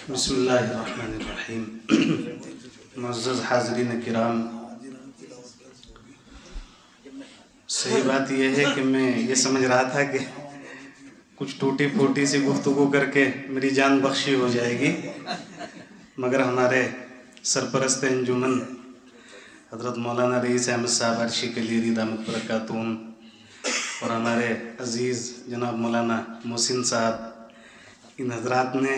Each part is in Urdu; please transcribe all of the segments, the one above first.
بسم اللہ الرحمن الرحیم۔ معزز حاضرین کرام، صحیح بات یہ ہے کہ میں یہ سمجھ رہا تھا کہ کچھ ٹوٹی پھوٹی سی گفتگو کر کے میری جان بخشی ہو جائے گی، مگر ہمارے سرپرست انجمن حضرت مولانا رئیس احمد صاحب عرشی کلیری دامت برکاتہم اور ہمارے عزیز جناب مولانا محسن صاحب، ان حضرات نے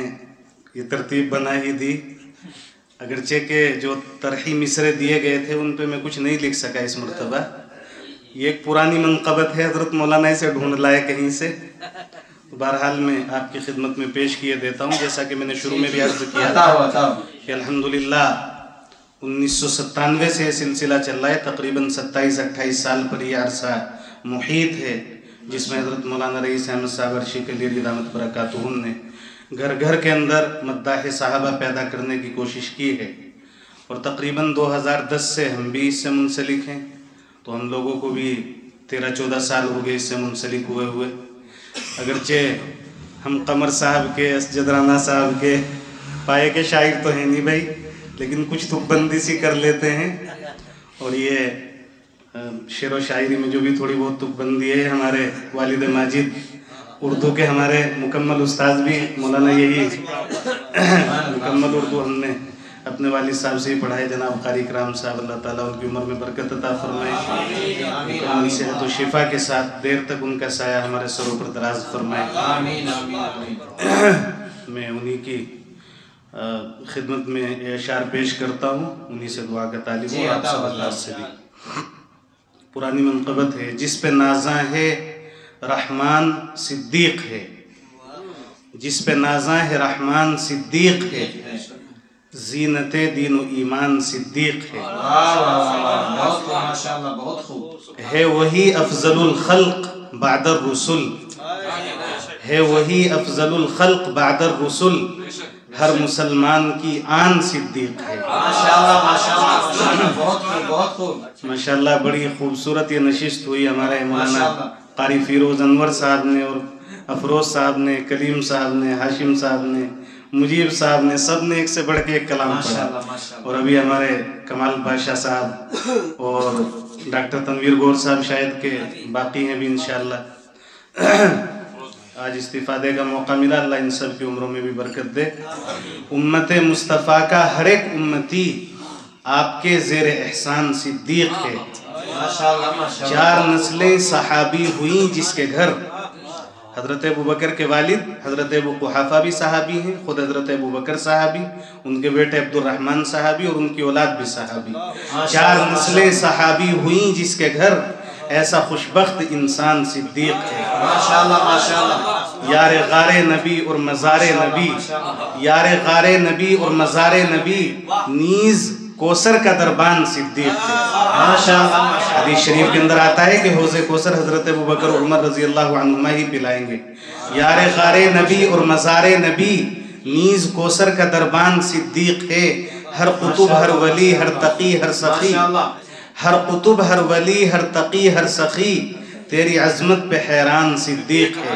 یہ ترتیب بنا ہی دی، اگرچہ کہ جو طرحی مصرے دیے گئے تھے ان پہ میں کچھ نہیں لکھ سکا اس مرتبہ۔ یہ ایک پرانی منقبت ہے، حضرت مولانا اسے ڈھونڈ لائے کہیں سے، بہرحال میں آپ کی خدمت میں پیش کیے دیتا ہوں۔ جیسا کہ میں نے شروع میں بھی عرض کیا کہ الحمدللہ 1997 سے یہ سلسلہ چل رہا ہے، تقریباً 27-28 سال پر یہ عرصہ محیط ہے جس میں حضرت مولانا رئیس احمد صاحب عرشی کلیری دامت برکاتہم نے گھر گھر کے اندر مداح صحابہ پیدا کرنے کی کوشش کی ہے، اور تقریباً 2010 سے ہم بھی اس سے منسلک ہیں، تو ہم لوگوں کو بھی 13-14 سال ہو گئے اس سے منسلک ہوئے۔ اگرچہ ہم قمر صاحب کے، اسجد رانا صاحب کے پائے کے شاعر تو ہیں نہیں بھائی، لیکن کچھ تو بندی سی کر لیتے ہیں، اور یہ شعر و شاعری میں جو بھی تھوڑی بہت تک بندی ہے، ہمارے والد ماجد اردو کے ہمارے مکمل استاذ بھی مولانا یہی مکمل اردو ہم نے اپنے والد صاحب سے ہی پڑھائے، جناب قاری کرام صاحب، اللہ تعالیٰ ان کی عمر میں برکت عطا فرمائے، مکمل صحت و شفا کے ساتھ دیر تک ان کا سایہ ہمارے سروں پر دراز فرمائے۔ میں انہی کی خدمت میں یہ اشعار پیش کرتا ہوں، انہی سے دعا کا طالب ہوں، آپ سب اللہ سے بھی۔ پرانی منقبت ہے، جس پہ نازاں ہے رحمان صدیق ہے، جس پہ نازاں ہے رحمان صدیق ہے، زینت دین و ایمان صدیق ہے، ہے وہی افضل الخلق بعد الرسل، ہے وہی افضل الخلق بعد الرسل، ہر مسلمان کی آن صدیق ہے۔ ماشاءاللہ بڑی خوبصورت یہ نشست ہوئی، ہمارے مولانا قاری فیروز انور صاحب نے اور افروز صاحب نے، کلیم صاحب نے، ہاشم صاحب نے، مجیب صاحب نے، سب نے ایک سے بڑھ کے ایک کلام پڑھا، اور ابھی ہمارے کمال بادشاہ صاحب اور ڈاکٹر تنویر گور صاحب شاید کے باقی ہیں بھی انشاءاللہ۔ آج استفادے کا موقع ملا، اللہ ان سب کی عمروں میں بھی برکت دے۔ امت مصطفیٰ کا ہر ایک امتی آپ کے زیر احسان صدیق ہے، 4 نسلیں صحابی ہوئیں جس کے گھر، حضرت ابو بکر کے والد حضرت ابو قحافہ بھی صحابی ہیں، خود حضرت ابو بکر صحابی، ان کے بیٹے عبد الرحمن صحابی اور ان کی اولاد بھی صحابی، 4 نسلیں صحابی ہوئیں جس کے گھر، ایسا خوشبخت انسان صدیق ہے۔ یار غار نبی اور مزار نبی، یار غار نبی اور مزار نبی، نیز کوثر کا دربان صدیق ہے۔ حدیث شریف کے اندر آتا ہے کہ حوض کوثر حضرت ابو بکر اور عمر رضی اللہ عنہما ہی پلائیں گے۔ یار غار نبی اور مزار نبی، نیز کوثر کا دربان صدیق ہے، ہر قطب ہر ولی ہر تقی ہر سخی، ہر قطب ہر ولی ہر تقی ہر سخی، تیری عظمت پہ حیران صدیق ہے۔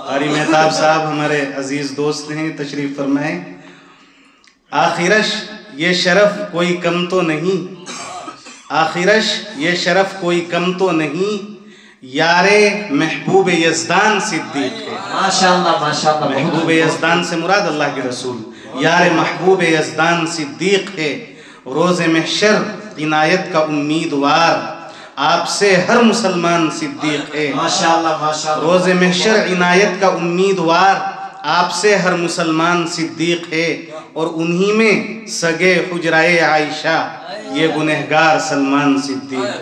قاری مہتاب صاحب ہمارے عزیز دوست ہیں، تشریف فرمائیں۔ آخرش یہ شرف کوئی کم تو نہیں، آخرش یہ شرف کوئی کم تو نہیں، یار محبوب یزدان صدیق ہے۔ محبوب یزدان سے مراد اللہ کے رسول، یار محبوب یزدان صدیق ہے، روز محشر عنایت کا امیدوار، آپ سے ہر مسلمان صدیق ہے۔ روز محشر عنایت کا امیدوار، آپ سے ہر مسلمان صدیق ہے، اور انہی میں سگے حجرائے عائشہ، یہ گنہگار سلمان صدیق ہے۔